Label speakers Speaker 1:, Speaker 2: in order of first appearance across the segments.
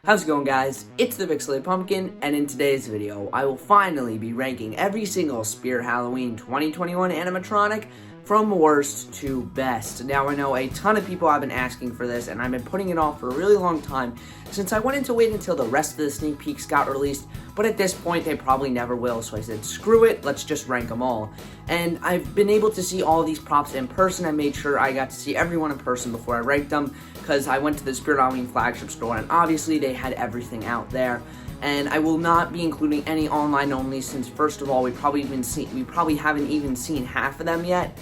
Speaker 1: How's it going, guys? It's the Pixelated Pumpkin, and in today's video, I will finally be ranking every single Spirit Halloween 2021 animatronic from worst to best. Now, I know a ton of people have been asking for this, and I've been putting it off for a really long time, since I wanted to wait until the rest of the sneak peeks got released, but at this point, they probably never will, so I said, screw it, let's just rank them all. And I've been able to see all these props in person. I made sure I got to see everyone in person before I ranked them, because I went to the Spirit Halloween flagship store, and obviously they had everything out there. And I will not be including any online only, since first of all, we probably haven't even seen half of them yet,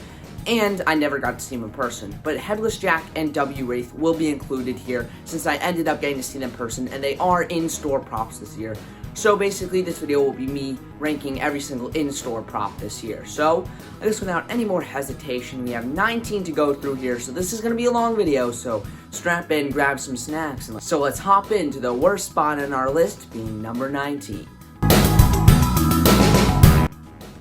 Speaker 1: and I never got to see them in person. But Headless Jack and W Wraith will be included here, since I ended up getting to see them in person, and they are in-store props this year. So basically, this video will be me ranking every single in-store prop this year. So, I guess without any more hesitation, we have 19 to go through here, so this is going to be a long video, so strap in, grab some snacks, and so let's hop into the worst spot on our list, being number 19.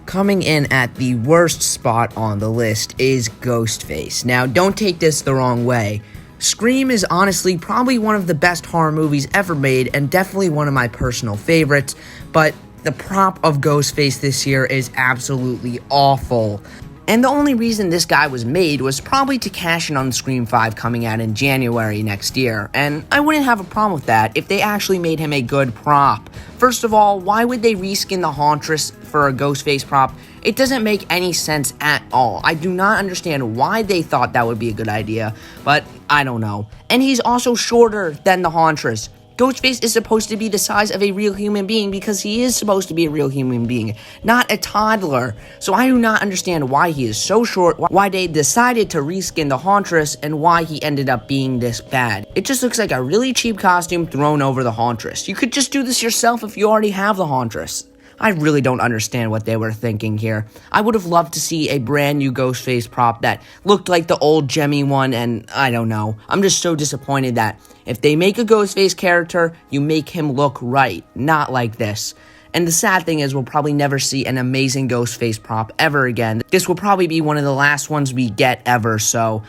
Speaker 1: Coming in at the worst spot on the list is Ghostface. Now, don't take this the wrong way. Scream is honestly probably one of the best horror movies ever made, and definitely one of my personal favorites, but the prop of Ghostface this year is absolutely awful. And the only reason this guy was made was probably to cash in on Scream 5 coming out in January next year, and I wouldn't have a problem with that if they actually made him a good prop. First of all, why would they reskin the Hauntress for a Ghostface prop? It doesn't make any sense at all. I do not understand why they thought that would be a good idea, but I don't know. And he's also shorter than the Hauntress. Ghostface is supposed to be the size of a real human being because he is supposed to be a real human being, not a toddler. So I do not understand why he is so short, why they decided to reskin the Hauntress, and why he ended up being this bad. It just looks like a really cheap costume thrown over the Hauntress. You could just do this yourself if you already have the Hauntress. I really don't understand what they were thinking here. I would have loved to see a brand new Ghostface prop that looked like the old Jemmy one, and I don't know. I'm just so disappointed that if they make a Ghostface character, you make him look right, not like this. And the sad thing is, we'll probably never see an amazing Ghostface prop ever again. This will probably be one of the last ones we get ever, so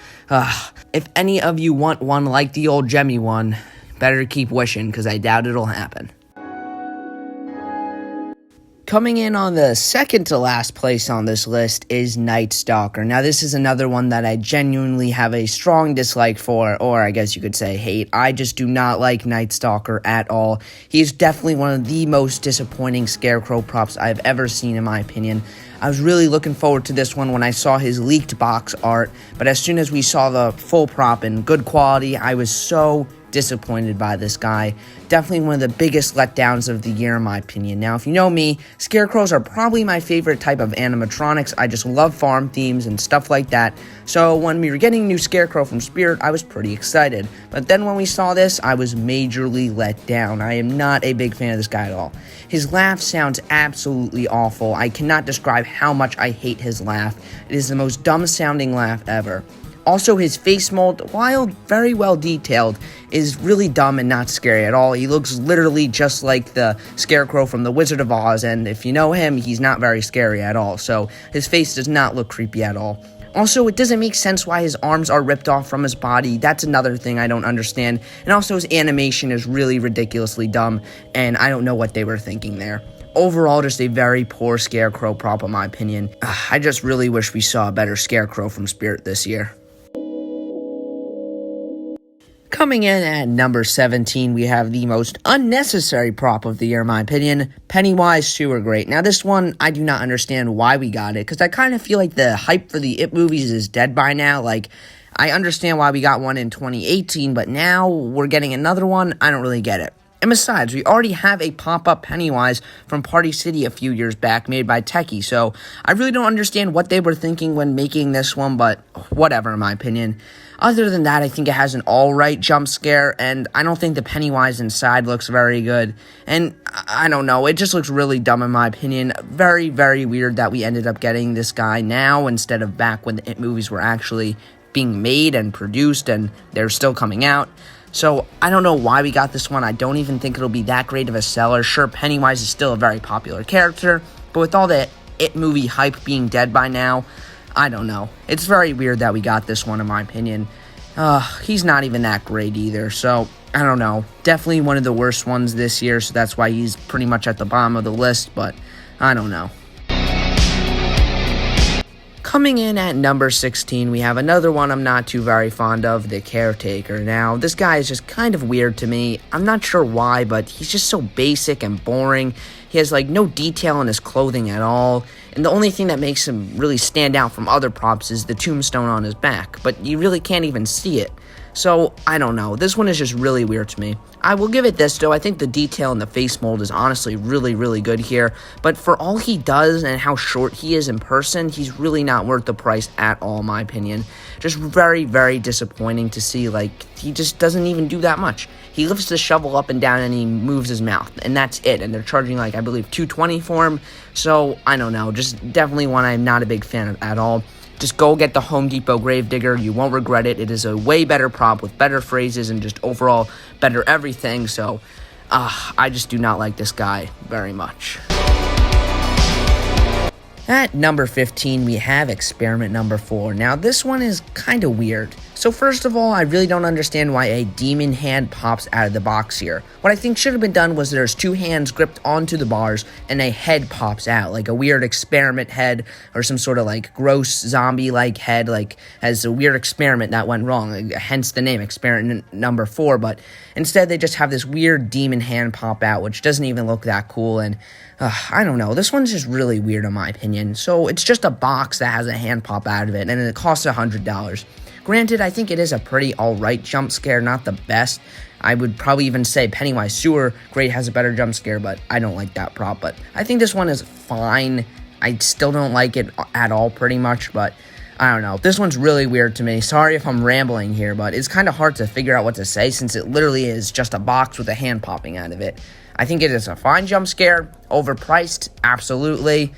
Speaker 1: if any of you want one like the old Jemmy one, better keep wishing, because I doubt it'll happen. Coming in on the second to last place on this list is Stalker. Now, this is another one that I genuinely have a strong dislike for, or I guess you could say hate. I just do not like Stalker at all. He is definitely one of the most disappointing Scarecrow props I've ever seen, in my opinion. I was really looking forward to this one when I saw his leaked box art, but as soon as we saw the full prop in good quality, I was so disappointed by this guy. Definitely one of the biggest letdowns of the year, in my opinion. Now, if you know me, Scarecrows are probably my favorite type of animatronics. I just love farm themes and stuff like that. So when we were getting new Scarecrow from Spirit, I was pretty excited. But then when we saw this, I was majorly let down. I am not a big fan of this guy at all. His laugh sounds absolutely awful. I cannot describe how much I hate his laugh. It is the most dumb-sounding laugh ever. Also, his face mold, while very well detailed, is really dumb and not scary at all. He looks literally just like the Scarecrow from The Wizard of Oz, and if you know him, he's not very scary at all, so his face does not look creepy at all. Also, it doesn't make sense why his arms are ripped off from his body. That's another thing I don't understand. And also, his animation is really ridiculously dumb, and I don't know what they were thinking there. Overall, just a very poor Scarecrow prop, in my opinion. I just really wish we saw a better Scarecrow from Spirit this year. Coming in at number 17, we have the most unnecessary prop of the year, in my opinion, Pennywise Sewer Grate. Now, this one, I do not understand why we got it, because I kind of feel like the hype for the It movies is dead by now. Like, I understand why we got one in 2018, but now we're getting another one. I don't really get it. And besides, we already have a pop-up Pennywise from Party City a few years back made by Techie, so I really don't understand what they were thinking when making this one, but whatever, in my opinion. Other than that, I think it has an alright jump scare, and I don't think the Pennywise inside looks very good. And I don't know, it just looks really dumb in my opinion. Very, very weird that we ended up getting this guy now instead of back when the It movies were actually being made and produced and they're still coming out. So, I don't know why we got this one. I don't even think it'll be that great of a seller. Sure, Pennywise is still a very popular character, but with all the It movie hype being dead by now, I don't know. It's very weird that we got this one, in my opinion. He's not even that great either, so I don't know, definitely one of the worst ones this year, so that's why he's pretty much at the bottom of the list, but I don't know. Coming in at number 16, we have another one I'm not too very fond of, the Caretaker. Now, this guy is just kind of weird to me. I'm not sure why, but he's just so basic and boring. He has, like, no detail in his clothing at all, and the only thing that makes him really stand out from other props is the tombstone on his back, but you really can't even see it. So, I don't know. This one is just really weird to me. I will give it this, though. I think the detail in the face mold is honestly really, really good here. But for all he does and how short he is in person, he's really not worth the price at all, in my opinion. Just very, very disappointing to see. Like, he just doesn't even do that much. He lifts the shovel up and down and he moves his mouth. And that's it. And they're charging, like, I believe $220 for him. So, I don't know. Just definitely one I'm not a big fan of at all. Just go get the Home Depot Gravedigger. You won't regret it. It is a way better prop with better phrases and just overall better everything. So, I just do not like this guy very much. At number 15, we have experiment number 4. Now, this one is kind of weird. So first of all, I really don't understand why a demon hand pops out of the box here. What I think should have been done was there's 2 hands gripped onto the bars and a head pops out, like a weird experiment head or some sort of like gross zombie-like head, like as a weird experiment that went wrong, hence the name experiment number 4, but instead they just have this weird demon hand pop out, which doesn't even look that cool, and I don't know, this one's just really weird in my opinion. So it's just a box that has a hand pop out of it, and it costs $100. Granted, I think it is a pretty alright jump scare, not the best. I would probably even say Pennywise Sewer Great has a better jump scare, but I don't like that prop. But I think this one is fine. I still don't like it at all pretty much, but I don't know. This one's really weird to me. Sorry if I'm rambling here, but it's kind of hard to figure out what to say since it literally is just a box with a hand popping out of it. I think it is a fine jump scare. Overpriced? Absolutely.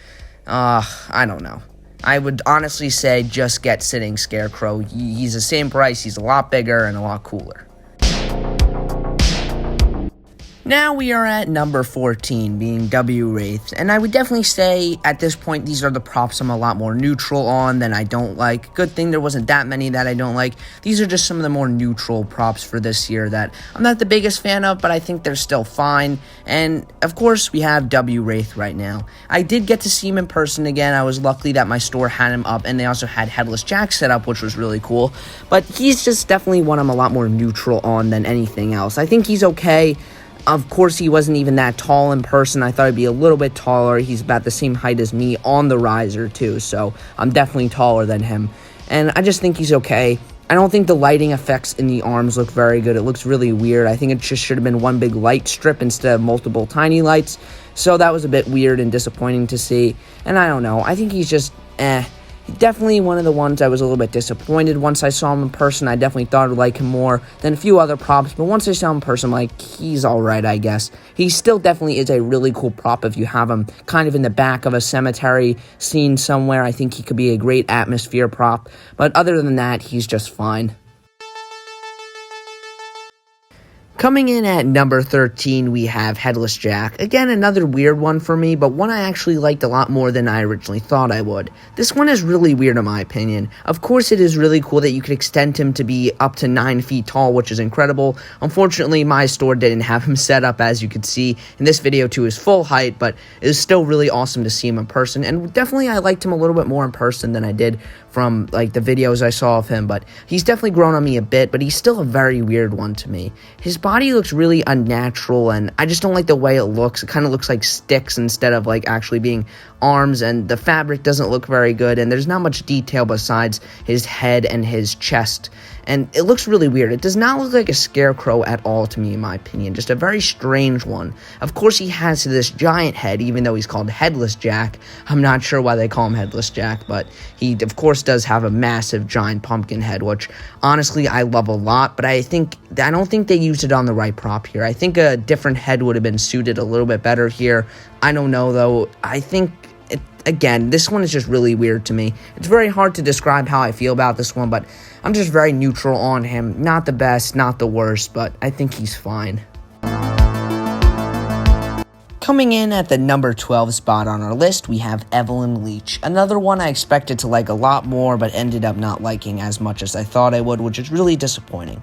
Speaker 1: I don't know. I would honestly say just get sitting Scarecrow. He's the same price, he's a lot bigger and a lot cooler. Now we are at number 14, being W Wraith, and I would definitely say at this point these are the props I'm a lot more neutral on than I don't like. Good thing there wasn't that many that I don't like. These are just some of the more neutral props for this year that I'm not the biggest fan of, but I think they're still fine. And of course we have W Wraith right now. I did get to see him in person again. I was lucky that my store had him up, and they also had Headless Jack set up, which was really cool. But he's just definitely one I'm a lot more neutral on than anything else. I think he's okay. Of course, he wasn't even that tall in person. I thought he'd be a little bit taller. He's about the same height as me on the riser, too, so I'm definitely taller than him. And I just think he's okay. I don't think the lighting effects in the arms look very good. It looks really weird. I think it just should have been one big light strip instead of multiple tiny lights. So that was a bit weird and disappointing to see. And I don't know. I think he's just, Definitely one of the ones I was a little bit disappointed. Once I saw him in person, I definitely thought I'd like him more than a few other props. But once I saw him in person, I'm like, he's alright, I guess. He still definitely is a really cool prop if you have him kind of in the back of a cemetery scene somewhere. I think he could be a great atmosphere prop. But other than that, he's just fine. Coming in at number 13, we have Headless Jack. Again, another weird one for me, but one I actually liked a lot more than I originally thought I would. This one is really weird in my opinion. Of course, it is really cool that you could extend him to be up to 9 feet tall, which is incredible. Unfortunately, my store didn't have him set up, as you could see in this video, to his full height, but it was still really awesome to see him in person, and definitely I liked him a little bit more in person than I did from like the videos I saw of him, but he's definitely grown on me a bit, but he's still a very weird one to me. His body looks really unnatural, and I just don't like the way it looks. It kind of looks like sticks instead of like actually being arms, and the fabric doesn't look very good, and there's not much detail besides his head and his chest, and it looks really weird. It does not look like a Scarecrow at all to me, in my opinion. Just a very strange one. Of course, he has this giant head, even though he's called Headless Jack. I'm not sure why they call him Headless Jack, but he, of course, does have a massive, giant pumpkin head, which, honestly, I love a lot, but I don't think they used it on the right prop here. I think a different head would have been suited a little bit better here. I don't know, though. I think again, this one is just really weird to me. It's very hard to describe how I feel about this one, but I'm just very neutral on him. Not the best, not the worst, but I think he's fine. Coming in at the number 12 spot on our list, we have Evelyn Leech. Another one I expected to like a lot more, but ended up not liking as much as I thought I would, which is really disappointing.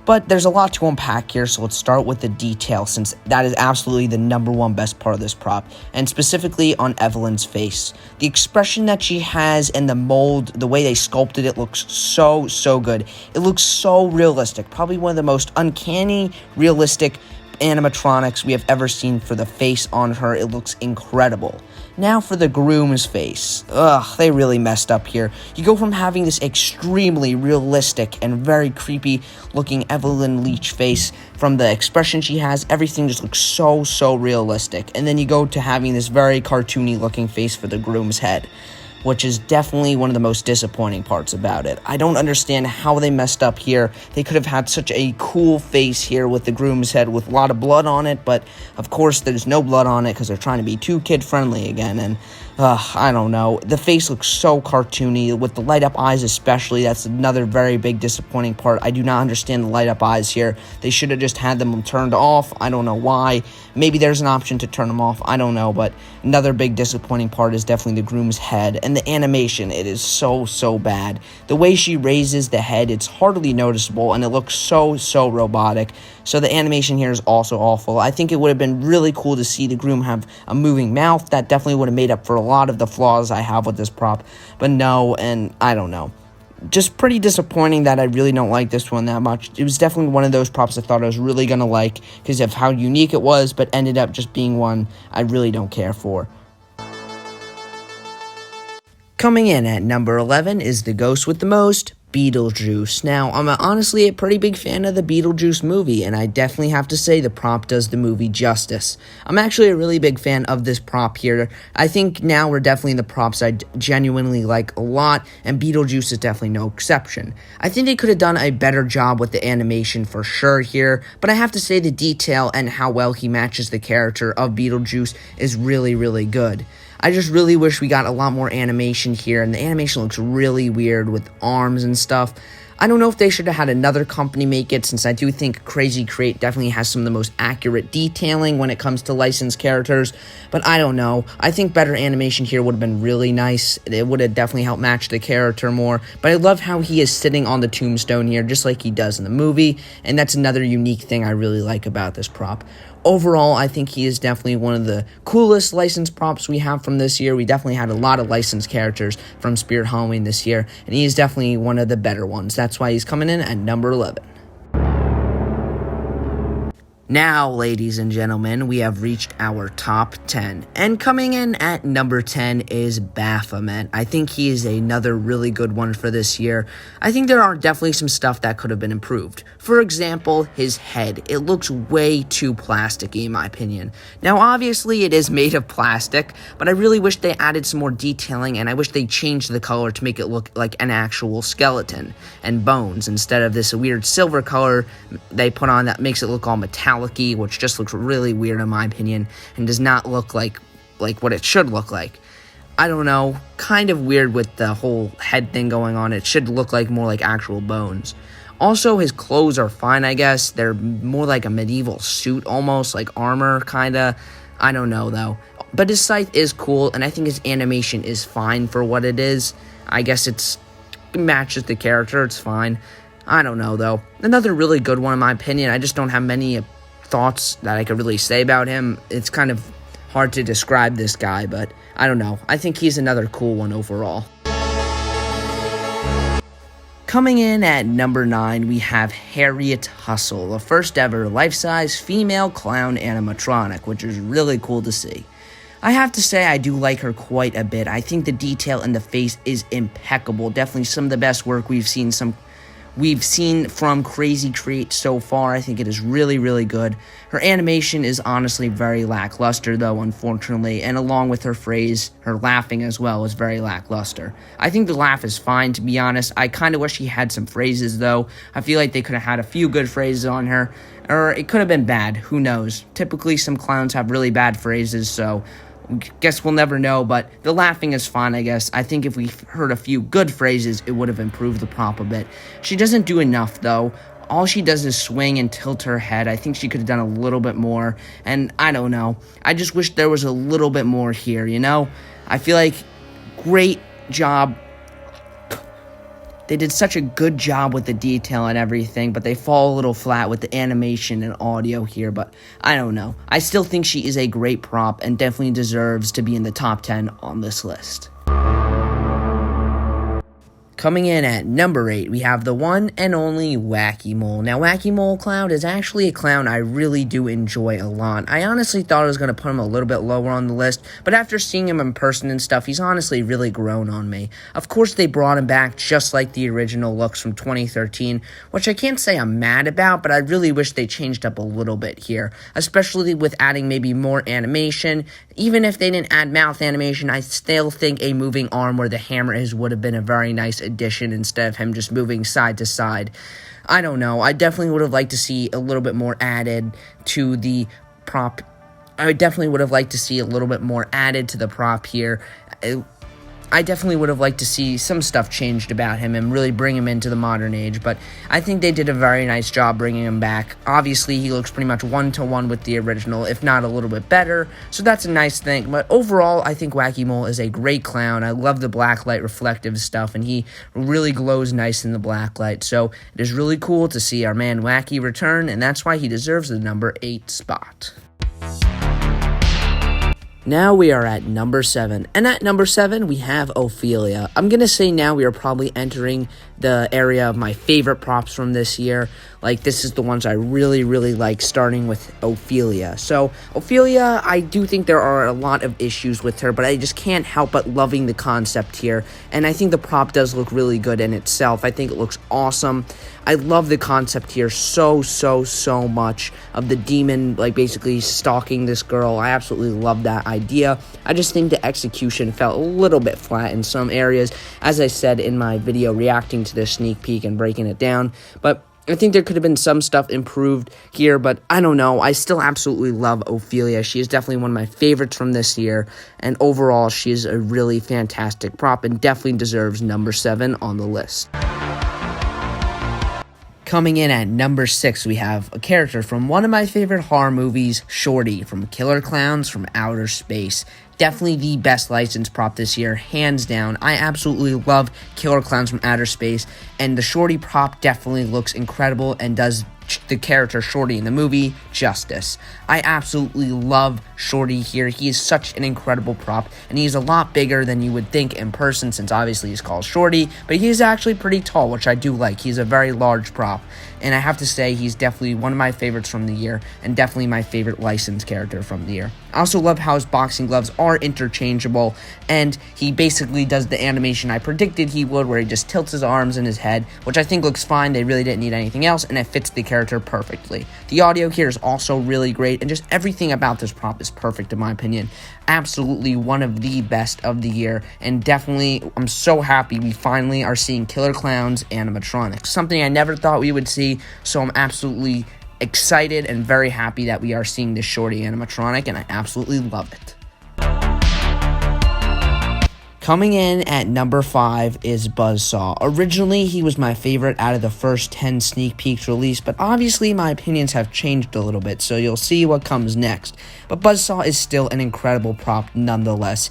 Speaker 1: But there's a lot to unpack here, so let's start with the detail, since that is absolutely the number one best part of this prop, and specifically on Evelyn's face. The expression that she has and the mold, the way they sculpted it, looks so good. It looks so realistic, probably one of the most uncanny, realistic animatronics we have ever seen for the face on her. It looks incredible. Now for the groom's face. Ugh, they really messed up here. You go from having this extremely realistic and very creepy looking Evelyn Leech face, from the expression she has, everything just looks so realistic. And then you go to having this very cartoony looking face for the groom's head, which is definitely one of the most disappointing parts about it. I don't understand how they messed up here. They could have had such a cool face here with the groom's head with a lot of blood on it, but of course there's no blood on it because they're trying to be too kid-friendly again, and I don't know. The face looks so cartoony, with the light-up eyes especially. That's another very big disappointing part. I do not understand the light-up eyes here. They should have just had them turned off. I don't know why. Maybe there's an option to turn them off. I don't know, but another big disappointing part is definitely the groom's head. And the animation, it is so bad. The way she raises the head, it's hardly noticeable, and it looks so robotic. So the animation here is also awful. I think it would have been really cool to see the groom have a moving mouth. That definitely would have made up for a lot of the flaws I have with this prop. But no, and I don't know. Just pretty disappointing that I really don't like this one that much. It was definitely one of those props I thought I was really going to like because of how unique it was, but ended up just being one I really don't care for. Coming in at number 11 is the ghost with the most, Beetlejuice. Now, I'm honestly a pretty big fan of the Beetlejuice movie, and I definitely have to say the prop does the movie justice. I'm actually a really big fan of this prop here. I think now we're definitely in the props I genuinely like a lot, and Beetlejuice is definitely no exception. I think they could have done a better job with the animation for sure here, but I have to say the detail and how well he matches the character of Beetlejuice is really good. I just really wish we got a lot more animation here, and the animation looks really weird with arms and stuff. I don't know if they should have had another company make it, since I do think Crazy Create definitely has some of the most accurate detailing when it comes to licensed characters, but I don't know. I think better animation here would have been really nice. It would have definitely helped match the character more, but I love how he is sitting on the tombstone here, just like he does in the movie, and that's another unique thing I really like about this prop. Overall, I think he is definitely one of the coolest licensed props we have from this year. We definitely had a lot of licensed characters from Spirit Halloween this year, and he is definitely one of the better ones. That's why he's coming in at number 11. Now, ladies and gentlemen, we have reached our top 10, and coming in at number 10 is Baphomet. I think he is another really good one for this year. I think there are definitely some stuff that could have been improved. For example, his head. It looks way too plasticky, in my opinion. Now, obviously, it is made of plastic, but I really wish they added some more detailing, and I wish they changed the color to make it look like an actual skeleton and bones, instead of this weird silver color they put on that makes it look all metallic, which just looks really weird in my opinion, and does not look like what it should look like. I don't know, kind of weird with the whole head thing going on. It should look like more like actual bones. Also, his clothes are fine, I guess. They're more like a medieval suit, almost like armor, kinda. I don't know though. But his scythe is cool, and I think his animation is fine for what it is. I guess it matches the character, it's fine. I don't know though. Another really good one in my opinion. I just don't have many thoughts that I could really say about him. It's kind of hard to describe this guy, but I don't know. I think he's another cool one overall. Coming in at number 9, we have Harriet Hustle, the first ever life-size female clown animatronic, which is really cool to see. I have to say I do like her quite a bit. I think the detail in the face is impeccable. Definitely some of the best work we've seen from Crazy Create so far. I think it is really good. Her animation is honestly very lackluster though, unfortunately, and along with her phrase, her laughing as well is very lackluster. I think the laugh is fine, to be honest. I kind of wish she had some phrases though. I feel like they could have had a few good phrases on her, or it could have been bad, who knows. Typically some clowns have really bad phrases, so guess we'll never know, but the laughing is fine, I guess. I think if we heard a few good phrases, it would have improved the prop a bit. She doesn't do enough, though. All she does is swing and tilt her head. I think she could have done a little bit more, and I don't know. I just wish there was a little bit more here, you know? I feel like great job They did such a good job with the detail and everything, but they fall a little flat with the animation and audio here, but I don't know. I still think she is a great prop and definitely deserves to be in the top 10 on this list. Coming in at number 8, we have the one and only Wacky Mole. Now, Wacky Mole Clown is actually a clown I really do enjoy a lot. I honestly thought I was going to put him a little bit lower on the list, but after seeing him in person and stuff, he's honestly really grown on me. Of course, they brought him back just like the original looks from 2013, which I can't say I'm mad about, but I really wish they changed up a little bit here, especially with adding maybe more animation. Even if they didn't add mouth animation, I still think a moving arm where the hammer is would have been a very nice addition instead of him just moving side to side. I don't know. I definitely would have liked to see a little bit more added to the prop. I definitely would have liked to see a little bit more added to the prop here. I definitely would have liked to see some stuff changed about him and really bring him into the modern age, but I think they did a very nice job bringing him back. Obviously, he looks pretty much one-to-one with the original, if not a little bit better, so that's a nice thing, but overall, I think Wacky Mole is a great clown. I love the blacklight reflective stuff, and he really glows nice in the blacklight, so it is really cool to see our man Wacky return, and that's why he deserves the number 8 spot. Now we are at number 7, and at number 7 we have Ophelia. I'm gonna say now we are probably entering the area of my favorite props from this year. Like, this is the ones I really like, starting with Ophelia. So, Ophelia, I do think there are a lot of issues with her, but I just can't help but loving the concept here, and I think the prop does look really good in itself. I think it looks awesome. I love the concept here so much of the demon, like, basically stalking this girl. I absolutely love that idea. I just think the execution felt a little bit flat in some areas, as I said in my video reacting to this sneak peek and breaking it down, but I think there could have been some stuff improved here, but I don't know. I still absolutely love Ophelia. She is definitely one of my favorites from this year, and overall, she is a really fantastic prop and definitely deserves number 7 on the list. Coming in at number 6, we have a character from one of my favorite horror movies, Shorty, from Killer Clowns from Outer Space. Definitely the best licensed prop this year, hands down. I absolutely love Killer Clowns from Outer Space, and the Shorty prop definitely looks incredible and does the character Shorty in the movie justice. I absolutely love Shorty here. He is such an incredible prop, and he is a lot bigger than you would think in person, since obviously he's called Shorty, but he is actually pretty tall, which I do like. He's a very large prop, and I have to say he's definitely one of my favorites from the year, and definitely my favorite licensed character from the year. I also love how his boxing gloves are interchangeable, and he basically does the animation I predicted he would, where he just tilts his arms and his head, which I think looks fine. They really didn't need anything else, and it fits the character perfectly. The audio here is also really great, and just everything about this prop is perfect in my opinion. Absolutely one of the best of the year, and definitely I'm so happy we finally are seeing Killer Clowns animatronics, something I never thought we would see, so I'm absolutely excited and very happy that we are seeing this Shorty animatronic, and I absolutely love it. Coming in at number 5 is Buzzsaw. Originally, he was my favorite out of the first 10 sneak peeks released, but obviously my opinions have changed a little bit, so you'll see what comes next. But Buzzsaw is still an incredible prop nonetheless.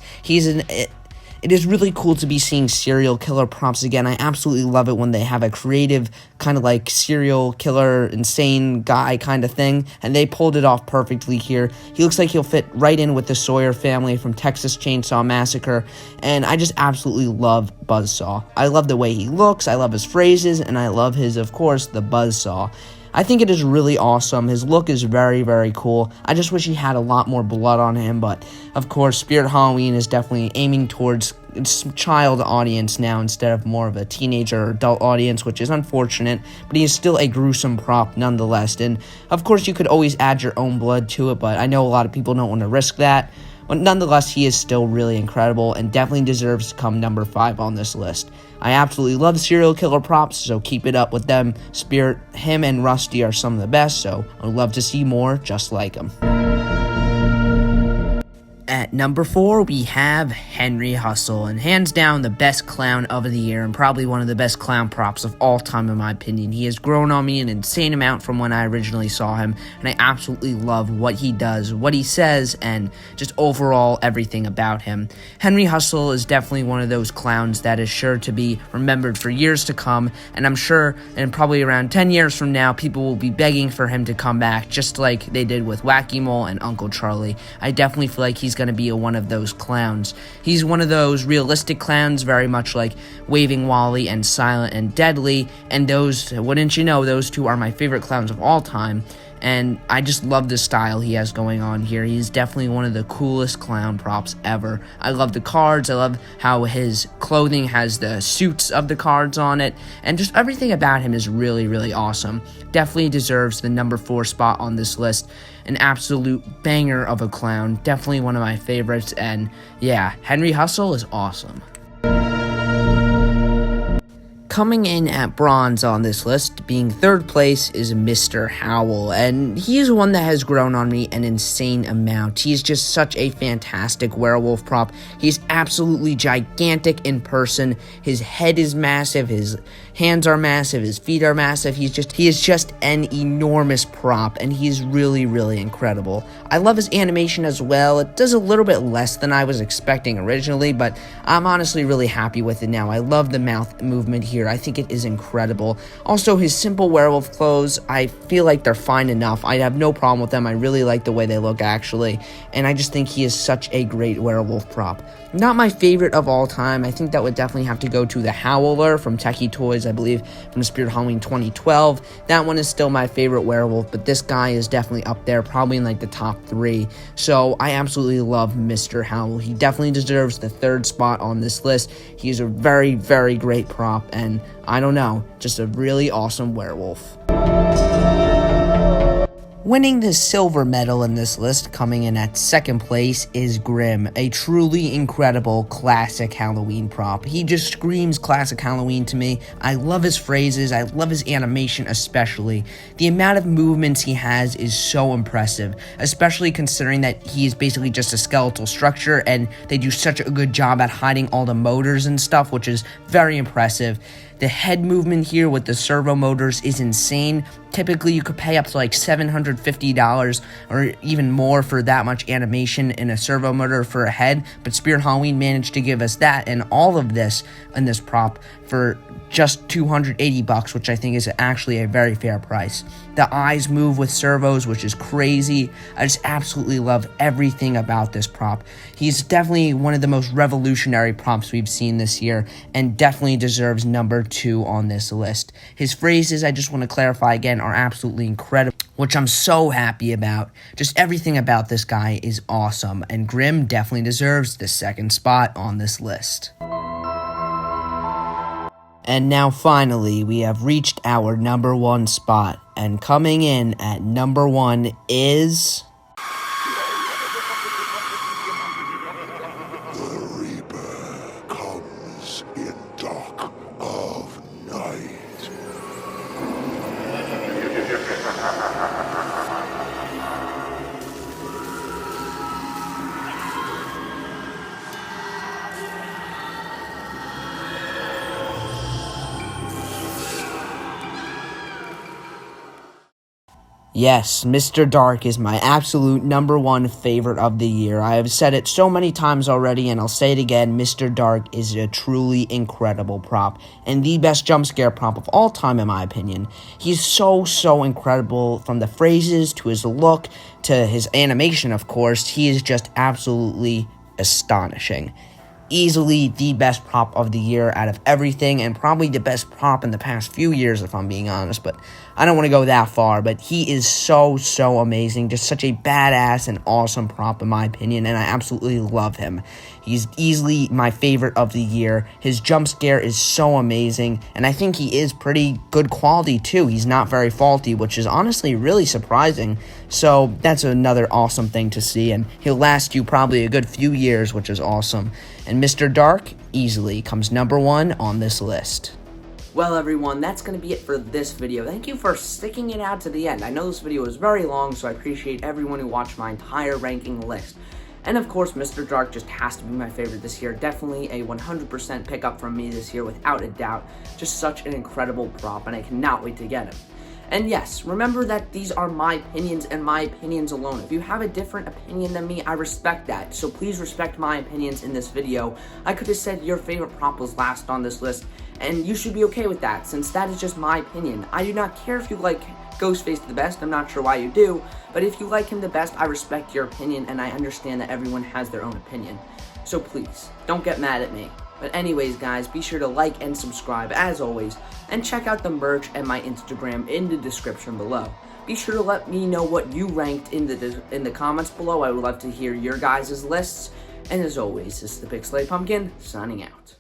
Speaker 1: It is really cool to be seeing serial killer props again. I absolutely love it when they have a creative kind of like serial killer, insane guy kind of thing, and they pulled it off perfectly here. He looks like he'll fit right in with the Sawyer family from Texas Chainsaw Massacre, and I just absolutely love Buzzsaw. I love the way he looks, I love his phrases, and I love his, of course, the Buzzsaw. I think it is really awesome. His look is very cool. I just wish he had a lot more blood on him, but of course, Spirit Halloween is definitely aiming towards its child audience now instead of more of a teenager or adult audience, which is unfortunate, but he is still a gruesome prop nonetheless. And of course, you could always add your own blood to it, but I know a lot of people don't want to risk that. But nonetheless, he is still really incredible and definitely deserves to come number 5 on this list. I absolutely love serial killer props, so keep it up with them. Spirit, him, and Rusty are some of the best, so I would love to see more just like him. At number 4, we have Harriet Hustle, and hands down the best clown of the year, and probably one of the best clown props of all time in my opinion. He has grown on me an insane amount from when I originally saw him, and I absolutely love what he does, what he says, and just overall everything about him. Harriet Hustle is definitely one of those clowns that is sure to be remembered for years to come, and I'm sure in probably around 10 years from now, people will be begging for him to come back, just like they did with Wacky Mole and Uncle Charlie. I definitely feel like he's going to be one of those clowns. He's one of those realistic clowns, very much like Waving Wally and Silent and Deadly, and those, wouldn't you know, those two are my favorite clowns of all time. And I just love the style he has going on here. He's definitely one of the coolest clown props ever. I love the cards. I love how his clothing has the suits of the cards on it. And just everything about him is really, really awesome. Definitely deserves the number 4 spot on this list. An absolute banger of a clown. Definitely one of my favorites. And yeah, Harriet Hustle is awesome. Coming in at bronze on this list, being 3rd place, is Mr. Howl, and he is one that has grown on me an insane amount. He's just such a fantastic werewolf prop. He's absolutely gigantic in person. His head is massive, his hands are massive, his feet are massive. He is just an enormous prop, and he's really, really incredible. I love his animation as well. It does a little bit less than I was expecting originally, but I'm honestly really happy with it now. I love the mouth movement here. I think it is incredible. Also, his simple werewolf clothes, I feel like they're fine enough. I have no problem with them. I really like the way they look, actually, and I just think he is such a great werewolf prop. Not my favorite of all time. I think that would definitely have to go to the Howler from Techie Toys, I believe, from Spirit Halloween 2012. That one is still my favorite werewolf, but this guy is definitely up there, probably in like the top 3. So I absolutely love Mr. Howl. He definitely deserves the 3rd spot on this list. He's a very, very great prop, and I don't know, just a really awesome werewolf. Winning the silver medal in this list, coming in at 2nd place, is Grimm, a truly incredible classic Halloween prop. He just screams classic Halloween to me. I love his phrases, I love his animation especially. The amount of movements he has is so impressive, especially considering that he is basically just a skeletal structure, and they do such a good job at hiding all the motors and stuff, which is very impressive. The head movement here with the servo motors is insane. Typically, you could pay up to like $750 or even more for that much animation in a servo motor for a head, but Spirit Halloween managed to give us that and all of this in this prop for just $280, which I think is actually a very fair price. The eyes move with servos, which is crazy. I just absolutely love everything about this prop. He's definitely one of the most revolutionary props we've seen this year, and definitely deserves number 2 on this list. His phrases, I just want to clarify again, are absolutely incredible, which I'm so happy about. Just everything about this guy is awesome, and Grimm definitely deserves the 2nd spot on this list. And now finally, we have reached our number 1 spot, and coming in at number 1 is...
Speaker 2: The Reaper comes in dark of night.
Speaker 1: Yes, Mr. Dark is my absolute number 1 favorite of the year. I have said it so many times already, and I'll say it again. Mr. Dark is a truly incredible prop, and the best jump scare prop of all time, in my opinion. He's so incredible, from the phrases to his look to his animation, of course. He is just absolutely astonishing. Easily the best prop of the year out of everything, and probably the best prop in the past few years, if I'm being honest, but I don't want to go that far. But he is so amazing, just such a badass and awesome prop in my opinion, and I absolutely love him. He's easily my favorite of the year. His jump scare is so amazing, and I think he is pretty good quality too. He's not very faulty, which is honestly really surprising, so that's another awesome thing to see, and he'll last you probably a good few years, which is awesome. And Mr. Dark easily comes number 1 on this list. Well, everyone, that's going to be it for this video. Thank you for sticking it out to the end. I know this video was very long, so I appreciate everyone who watched my entire ranking list. And of course, Mr. Dark just has to be my favorite this year. Definitely a 100% pickup from me this year, without a doubt. Just such an incredible prop, and I cannot wait to get him. And yes, remember that these are my opinions and my opinions alone. If you have a different opinion than me, I respect that. So please respect my opinions in this video. I could have said your favorite prop was last on this list, and you should be okay with that, since that is just my opinion. I do not care if you like Ghostface the best. I'm not sure why you do, but if you like him the best, I respect your opinion, and I understand that everyone has their own opinion. So please, don't get mad at me. But anyways, guys, be sure to like and subscribe as always, and check out the merch and my Instagram in the description below. Be sure to let me know what you ranked in the comments below. I would love to hear your guys' lists. And as always, this is the Pixelated Pumpkin, signing out.